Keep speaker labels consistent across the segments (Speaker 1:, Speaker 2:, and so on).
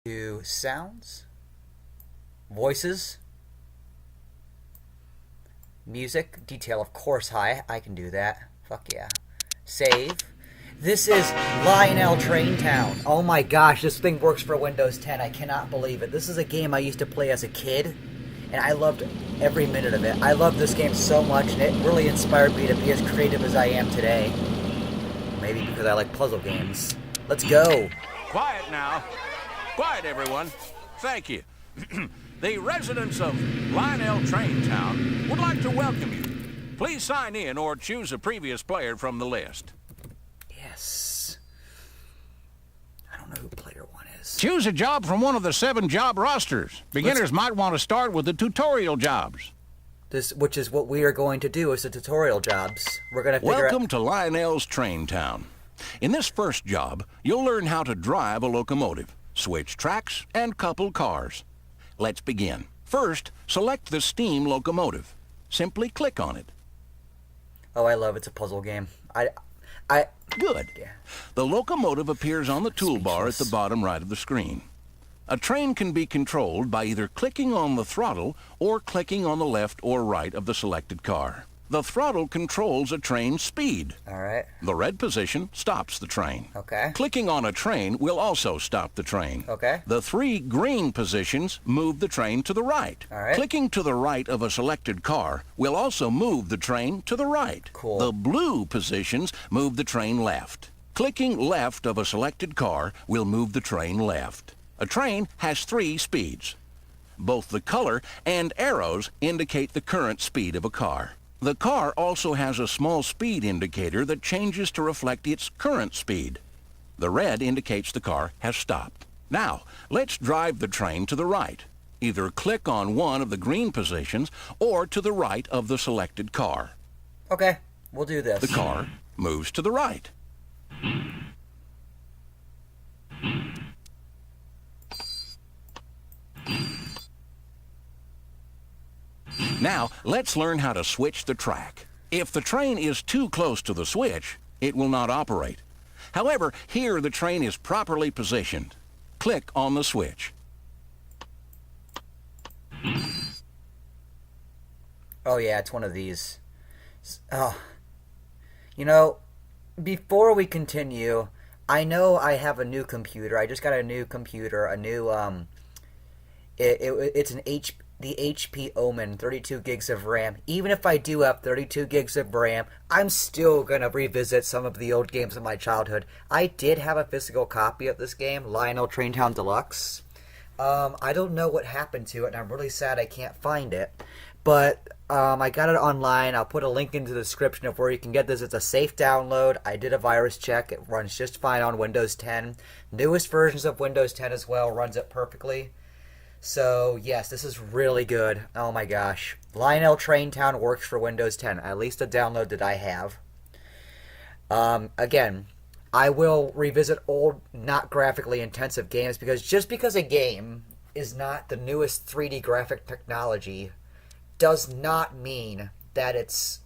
Speaker 1: To sounds, voices, music, detail, of course, high. I can do that. Fuck yeah. Save. This is Lionel Traintown. Oh my gosh, this thing works for Windows 10. I cannot believe it. This is a game I used to play as a kid, and I loved every minute of it. I love this game so much, and it really inspired me to be as creative as I am today. Maybe because I like puzzle games. Let's go.
Speaker 2: Quiet now. Quiet, everyone. Thank you. The residents of Lionel Traintown would like to welcome you. Please sign in or choose a previous player from the list.
Speaker 1: Yes. I don't know who player 1 is.
Speaker 2: Choose a job from one of the 7 job rosters. Beginners might want to start with the tutorial jobs.
Speaker 1: Which is what we are going to do, is the tutorial jobs. We're going to figure
Speaker 2: Welcome to Lionel's Traintown. In this first job, you'll learn how to drive a locomotive, switch tracks, and couple cars. Let's begin. First, select the steam locomotive. Simply click on it.
Speaker 1: Oh, I love it. It's a puzzle game.
Speaker 2: Good.
Speaker 1: Yeah.
Speaker 2: The locomotive appears on the toolbar at the bottom right of the screen. A train can be controlled by either clicking on the throttle or clicking on the left or right of the selected car. The throttle controls a train's speed.
Speaker 1: All right.
Speaker 2: The red position stops the train.
Speaker 1: Okay.
Speaker 2: Clicking on a train will also stop the train.
Speaker 1: Okay.
Speaker 2: The 3 green positions move the train to the right.
Speaker 1: All right.
Speaker 2: Clicking to the right of a selected car will also move the train to the right.
Speaker 1: Cool.
Speaker 2: The blue positions move the train left. Clicking left of a selected car will move the train left. A train has 3 speeds. Both the color and arrows indicate the current speed of a car. The car also has a small speed indicator that changes to reflect its current speed. The red indicates the car has stopped. Now, let's drive the train to the right. Either click on one of the green positions or to the right of the selected car.
Speaker 1: Okay, we'll do this.
Speaker 2: The car moves to the right. Now, let's learn how to switch the track. If the train is too close to the switch, it will not operate. However, here the train is properly positioned. Click on the switch.
Speaker 1: Oh yeah, it's one of these. Oh. You know, before we continue, I know I have a new computer. I just got a new computer, a new, it's the HP Omen, 32 gigs of RAM. Even if I do have 32 gigs of RAM, I'm still going to revisit some of the old games of my childhood. I did have a physical copy of this game, Lionel Traintown Deluxe. I don't know what happened to it, and I'm really sad I can't find it. But I got it online. I'll put a link into the description of where you can get this. It's a safe download. I did a virus check. It runs just fine on Windows 10. Newest versions of Windows 10 as well runs it perfectly. So, yes, this is really good. Oh my gosh. Lionel Traintown works for Windows 10, at least the download that I have. Again, I will revisit old, not graphically intensive games, because just because a game is not the newest 3D graphic technology does not mean that it's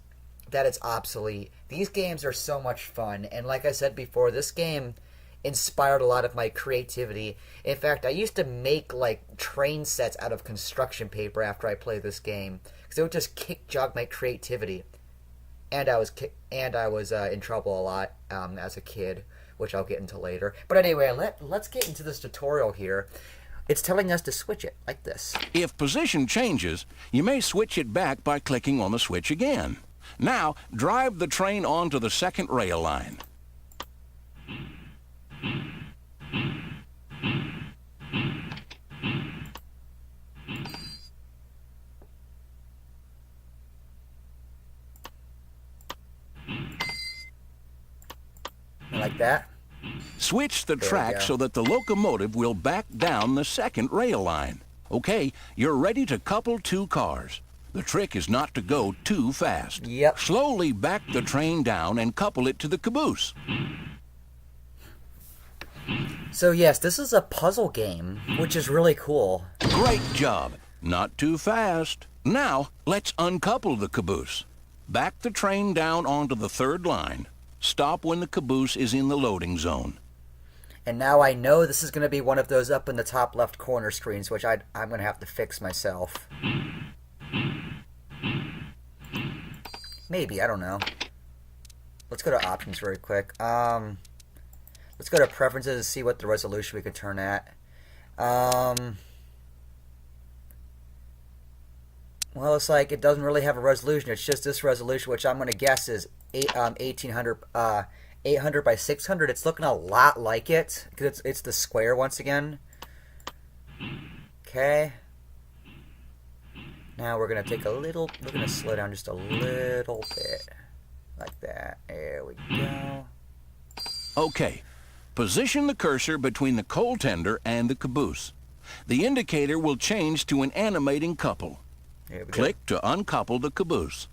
Speaker 1: obsolete. These games are so much fun, and like I said before, this game inspired a lot of my creativity. In fact, I used to make like train sets out of construction paper after I played this game, because it would just jog my creativity. And I was in trouble a lot as a kid, which I'll get into later. But anyway, let's get into this tutorial here. It's telling us to switch it like this.
Speaker 2: If position changes, you may switch it back by clicking on the switch again. Now, drive the train onto the second rail line.
Speaker 1: Like that.
Speaker 2: Switch the track so that the locomotive will back down the second rail line. Okay, you're ready to couple 2 cars. The trick is not to go too fast.
Speaker 1: Yep.
Speaker 2: Slowly back the train down and couple it to the caboose.
Speaker 1: So yes, this is a puzzle game, which is really cool.
Speaker 2: Great job. Not too fast. Now, let's uncouple the caboose. Back the train down onto the third line. Stop when the caboose is in the loading zone.
Speaker 1: And now I know this is going to be one of those up in the top left corner screens, which I'm going to have to fix myself. Maybe, I don't know. Let's go to options very quick. Let's go to preferences and see what the resolution we can turn at. Well, it's like it doesn't really have a resolution. It's just this resolution, which I'm going to guess is 800 by 600. It's looking a lot like it because it's the square once again. Okay. Now we're going to take a little, we're going to slow down just a little bit. Like that. There we go.
Speaker 2: Okay. Position the cursor between the coal tender and the caboose. The indicator will change to an animating couple. Click to uncouple the caboose.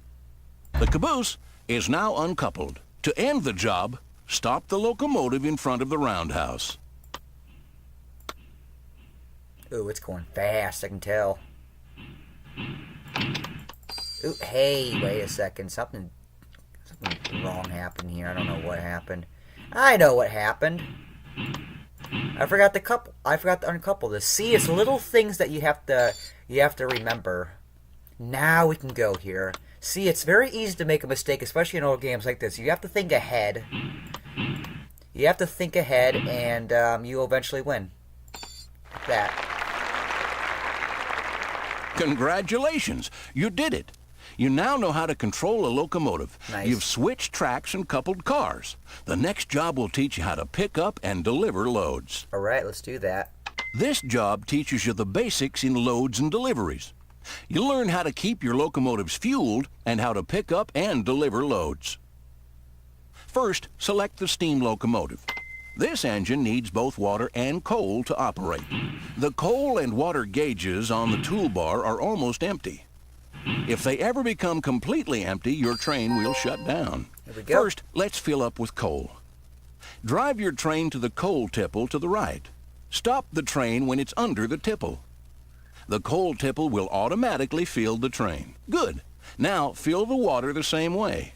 Speaker 2: The caboose is now uncoupled. To end the job, stop the locomotive in front of the roundhouse.
Speaker 1: Ooh, it's going fast, I can tell. Ooh, hey, wait a second. Something wrong happened here. I don't know what happened. I know what happened. I forgot to uncouple this. See, it's little things that you have to remember. Now we can go here. See, it's very easy to make a mistake, especially in old games like this. You have to think ahead. You have to think ahead, and you'll eventually win. Like that.
Speaker 2: Congratulations! You did it! You now know how to control a locomotive.
Speaker 1: Nice.
Speaker 2: You've switched tracks and coupled cars. The next job will teach you how to pick up and deliver loads.
Speaker 1: All right, let's do that.
Speaker 2: This job teaches you the basics in loads and deliveries. You'll learn how to keep your locomotives fueled and how to pick up and deliver loads. First, select the steam locomotive. This engine needs both water and coal to operate. The coal and water gauges on the toolbar are almost empty. If they ever become completely empty, your train will shut down.
Speaker 1: Here we go.
Speaker 2: First, let's fill up with coal. Drive your train to the coal tipple to the right. Stop the train when it's under the tipple. The coal tipple will automatically fill the train. Good. Now fill the water the same way.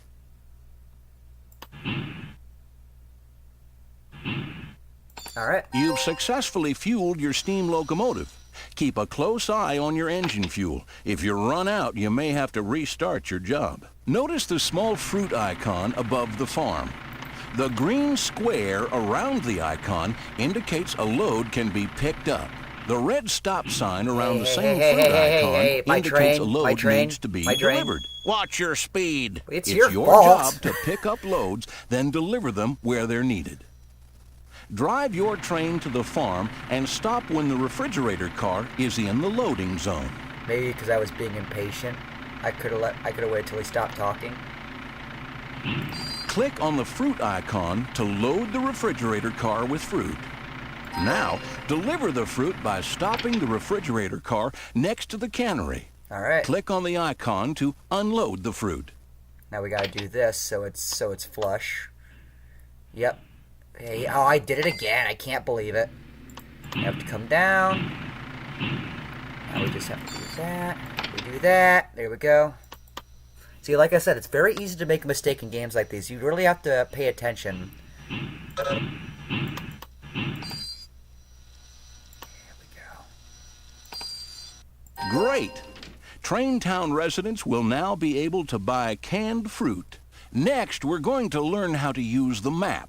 Speaker 1: All right.
Speaker 2: You've successfully fueled your steam locomotive. Keep a close eye on your engine fuel. If you run out, you may have to restart your job. Notice the small fruit icon above the farm. The green square around the icon indicates a load can be picked up. The red stop sign around the same fruit icon indicates a load needs to be delivered. Watch your speed.
Speaker 1: It's
Speaker 2: your
Speaker 1: fault.
Speaker 2: job to pick up loads, then deliver them where they're needed. Drive your train to the farm and stop when the refrigerator car is in the loading zone.
Speaker 1: Maybe because I was being impatient. I could have waited till he stopped talking.
Speaker 2: Click on the fruit icon to load the refrigerator car with fruit. Now, deliver the fruit by stopping the refrigerator car next to the cannery.
Speaker 1: All right.
Speaker 2: Click on the icon to unload the fruit.
Speaker 1: Now we got to do this so it's flush. Yep. Hey, oh, I did it again. I can't believe it. You have to come down. Now we just have to do that. We do that. There we go. See, like I said, it's very easy to make a mistake in games like these. You really have to pay attention.
Speaker 2: Great! Traintown residents will now be able to buy canned fruit. Next, we're going to learn how to use the map.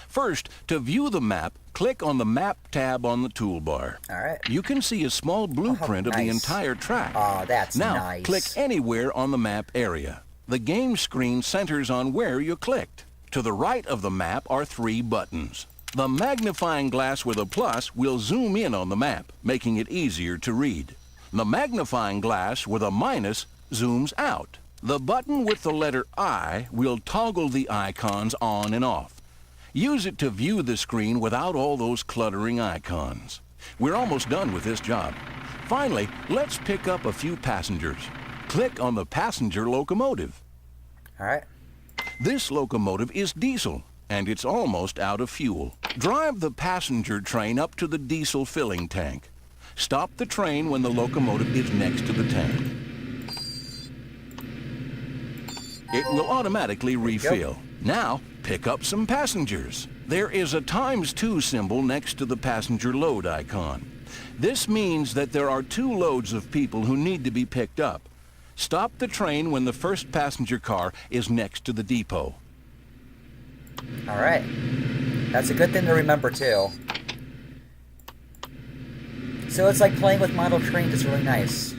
Speaker 2: First, to view the map, click on the Map tab on the toolbar.
Speaker 1: All right.
Speaker 2: You can see a small blueprint of the
Speaker 1: nice.
Speaker 2: entire track.
Speaker 1: Oh, that's
Speaker 2: now,
Speaker 1: nice.
Speaker 2: click anywhere on the map area. The game screen centers on where you clicked. To the right of the map are 3 buttons. The magnifying glass with a plus will zoom in on the map, making it easier to read. The magnifying glass with a minus zooms out. The button with the letter I will toggle the icons on and off. Use it to view the screen without all those cluttering icons. We're almost done with this job. Finally, let's pick up a few passengers. Click on the passenger locomotive.
Speaker 1: All right.
Speaker 2: This locomotive is diesel, and it's almost out of fuel. Drive the passenger train up to the diesel filling tank. Stop the train when the locomotive is next to the tank. It will automatically refill. Now, pick up some passengers. There is a ×2 symbol next to the passenger load icon. This means that there are 2 loads of people who need to be picked up. Stop the train when the first passenger car is next to the depot.
Speaker 1: All right. That's a good thing to remember, too. So it's like playing with model trains. It's really nice.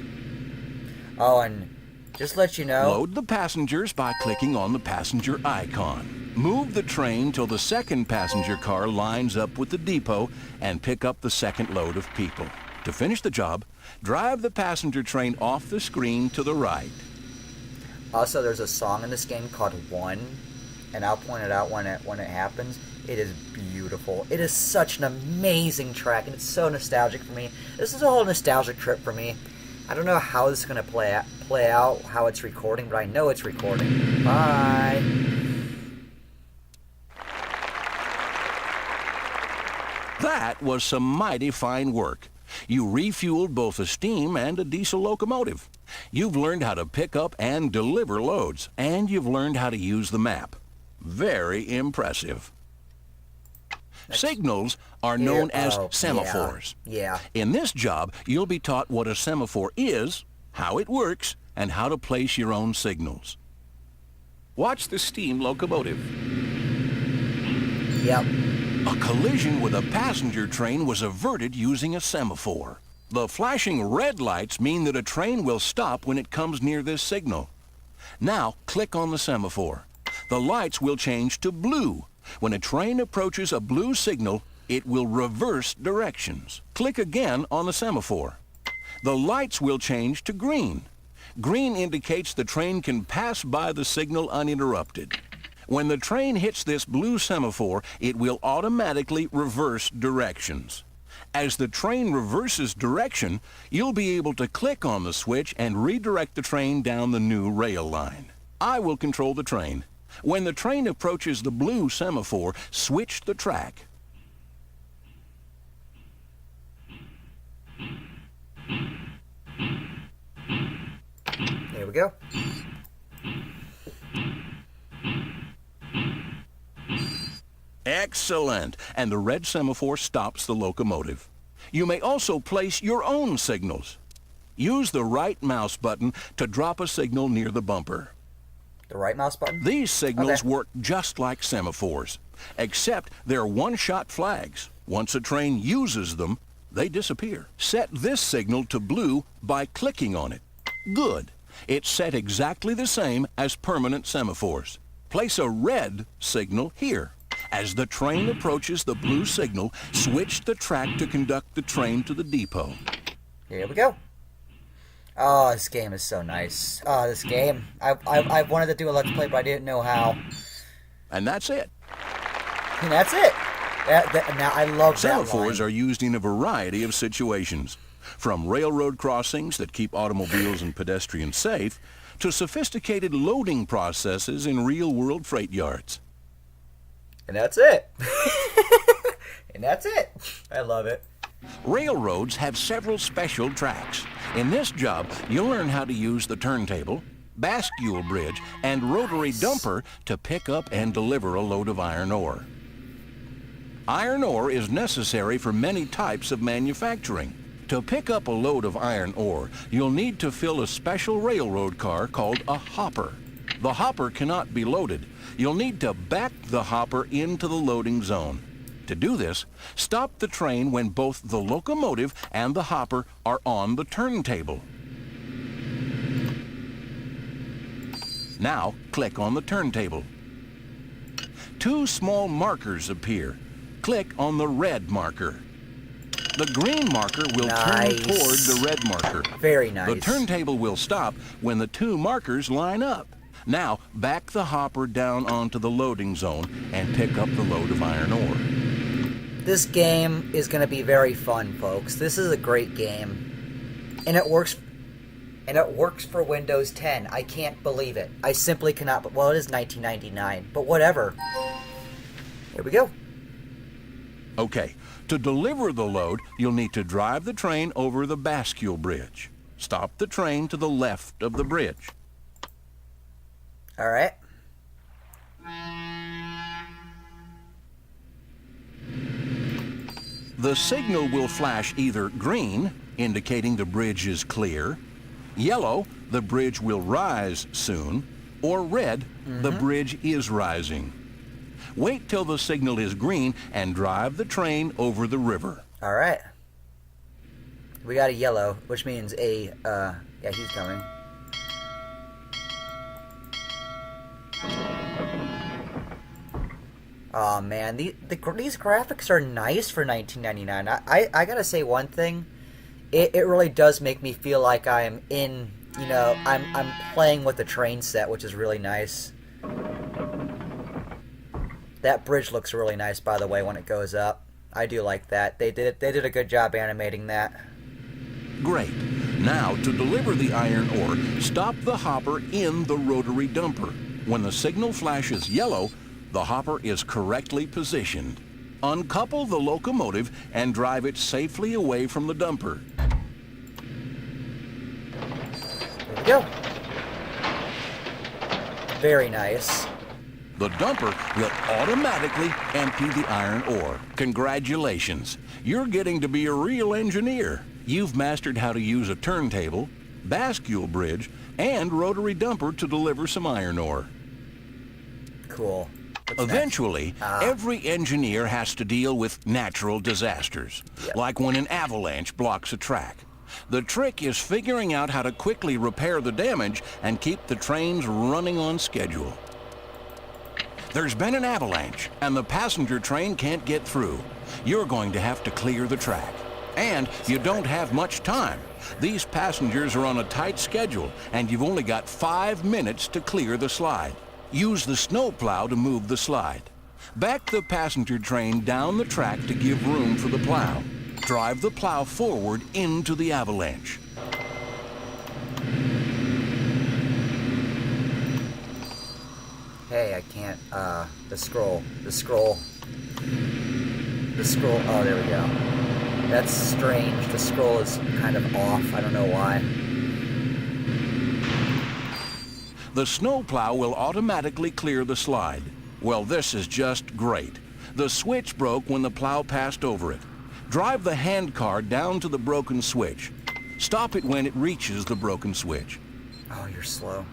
Speaker 1: Oh, and just to let you know...
Speaker 2: Load the passengers by clicking on the passenger icon. Move the train till the second passenger car lines up with the depot and pick up the second load of people. To finish the job, drive the passenger train off the screen to the right.
Speaker 1: Also, there's a song in this game called One, and I'll point it out when it happens. It is beautiful. It is such an amazing track, and it's so nostalgic for me. This is a whole nostalgic trip for me. I don't know how this is going to play out, how it's recording, but I know it's recording. Bye.
Speaker 2: That was some mighty fine work. You refueled both a steam and a diesel locomotive. You've learned how to pick up and deliver loads, and you've learned how to use the map. Very impressive. Signals are known as semaphores.
Speaker 1: Yeah.
Speaker 2: In this job, you'll be taught what a semaphore is, how it works, and how to place your own signals. Watch the steam locomotive.
Speaker 1: Yep.
Speaker 2: A collision with a passenger train was averted using a semaphore. The flashing red lights mean that a train will stop when it comes near this signal. Now, click on the semaphore. The lights will change to blue. When a train approaches a blue signal, it will reverse directions. Click again on the semaphore. The lights will change to green. Green indicates the train can pass by the signal uninterrupted. When the train hits this blue semaphore, it will automatically reverse directions. As the train reverses direction, you'll be able to click on the switch and redirect the train down the new rail line. I will control the train. When the train approaches the blue semaphore, switch the track.
Speaker 1: There we go.
Speaker 2: Excellent! And the red semaphore stops the locomotive. You may also place your own signals. Use the right mouse button to drop a signal near the bumper.
Speaker 1: The right mouse button?
Speaker 2: These signals work just like semaphores, except they're one-shot flags. Once a train uses them, they disappear. Set this signal to blue by clicking on it. Good. It's set exactly the same as permanent semaphores. Place a red signal here. As the train approaches the blue signal, switch the track to conduct the train to the depot.
Speaker 1: Here we go. Oh, this game is so nice. Oh, this game. I wanted to do a Let's Play, but I didn't know how.
Speaker 2: And that's it.
Speaker 1: And that's it. Now, I love that
Speaker 2: Semaphores
Speaker 1: line.
Speaker 2: are used in a variety of situations, from railroad crossings that keep automobiles and pedestrians safe, to sophisticated loading processes in real-world freight yards.
Speaker 1: And that's it. And that's it. I love it.
Speaker 2: Railroads have several special tracks. In this job, you'll learn how to use the turntable, bascule bridge, and rotary dumper to pick up and deliver a load of iron ore. Iron ore is necessary for many types of manufacturing. To pick up a load of iron ore, you'll need to fill a special railroad car called a hopper. The hopper cannot be loaded. You'll need to back the hopper into the loading zone. To do this, stop the train when both the locomotive and the hopper are on the turntable. Now, click on the turntable. Two small markers appear. Click on the red marker. The green marker will turn toward the red marker.
Speaker 1: Very nice.
Speaker 2: The turntable will stop when the two markers line up. Now, back the hopper down onto the loading zone and pick up the load of iron ore.
Speaker 1: This game is going to be very fun, folks. This is a great game. And it works for Windows 10. I can't believe it. I simply cannot. Well, it is 1999, but whatever. Here we go.
Speaker 2: Okay, to deliver the load, you'll need to drive the train over the bascule bridge. Stop the train to the left of the bridge.
Speaker 1: All right.
Speaker 2: The signal will flash either green, indicating the bridge is clear, yellow, the bridge will rise soon, or red, the bridge is rising. Wait till the signal is green and drive the train over the river.
Speaker 1: All right. We got a yellow, which means yeah, he's coming. Oh man, these graphics are nice for 1999. I gotta say one thing, it really does make me feel like I'm in, you know, I'm playing with the train set, which is really nice. That bridge looks really nice, by the way, when it goes up. I do like that. They did a good job animating that.
Speaker 2: Great. Now, to deliver the iron ore, stop the hopper in the rotary dumper. When the signal flashes yellow, the hopper is correctly positioned. Uncouple the locomotive and drive it safely away from the dumper.
Speaker 1: There we go. Very nice.
Speaker 2: The dumper will automatically empty the iron ore. Congratulations. You're getting to be a real engineer. You've mastered how to use a turntable, bascule bridge, and rotary dumper to deliver some iron ore.
Speaker 1: Cool.
Speaker 2: Eventually, every engineer has to deal with natural disasters, like when an avalanche blocks a track. The trick is figuring out how to quickly repair the damage and keep the trains running on schedule. There's been an avalanche, and the passenger train can't get through. You're going to have to clear the track. And you don't have much time. These passengers are on a tight schedule, and you've only got 5 minutes to clear the slide. Use the snowplow to move the slide. Back the passenger train down the track to give room for the plow. Drive the plow forward into the avalanche.
Speaker 1: Hey, I can't, the scroll, oh, there we go. That's strange, the scroll is kind of off, I don't know why.
Speaker 2: The snowplow will automatically clear the slide. Well, this is just great. The switch broke when the plow passed over it. Drive the handcar down to the broken switch. Stop it when it reaches the broken switch.
Speaker 1: Oh, you're slow.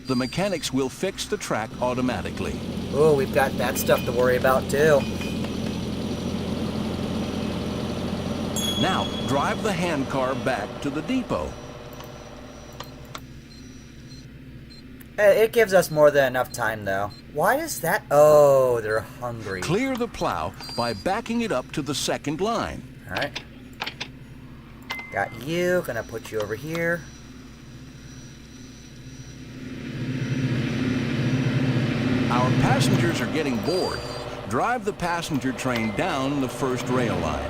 Speaker 2: The mechanics will fix the track automatically.
Speaker 1: Oh, we've got that stuff to worry about too.
Speaker 2: Now, drive the handcar back to the depot.
Speaker 1: It gives us more than enough time, though. Why is that? Oh, they're hungry.
Speaker 2: Clear the plow by backing it up to the second line.
Speaker 1: All right. Got you. Gonna put you over here.
Speaker 2: Our passengers are getting bored. Drive the passenger train down the first rail line.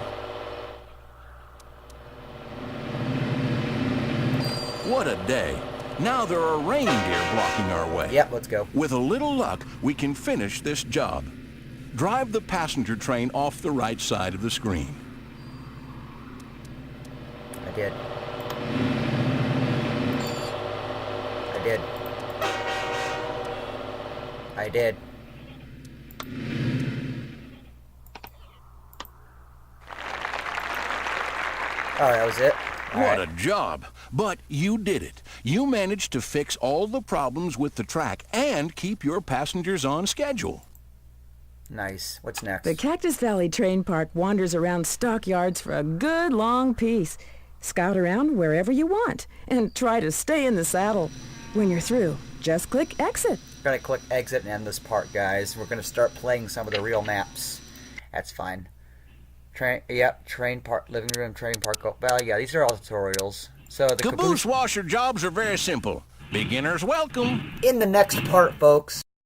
Speaker 2: What a day. Now there are reindeer blocking our way.
Speaker 1: Yep, let's go.
Speaker 2: With a little luck, we can finish this job. Drive the passenger train off the right side of the screen.
Speaker 1: I did. I did. I did. Oh, that was it?
Speaker 2: What a job. But you did it. You managed to fix all the problems with the track and keep your passengers on schedule.
Speaker 1: Nice. What's next?
Speaker 3: The Cactus Valley Train Park wanders around stockyards for a good long piece. Scout around wherever you want and try to stay in the saddle. When you're through, just click exit.
Speaker 1: We're gonna click exit and end this part, guys. We're gonna start playing some of the real maps. That's fine. Train park, living room, train park. Well, yeah, these are all tutorials. So the
Speaker 2: Caboose washer jobs are very simple. Beginners welcome.
Speaker 1: in the next part, folks.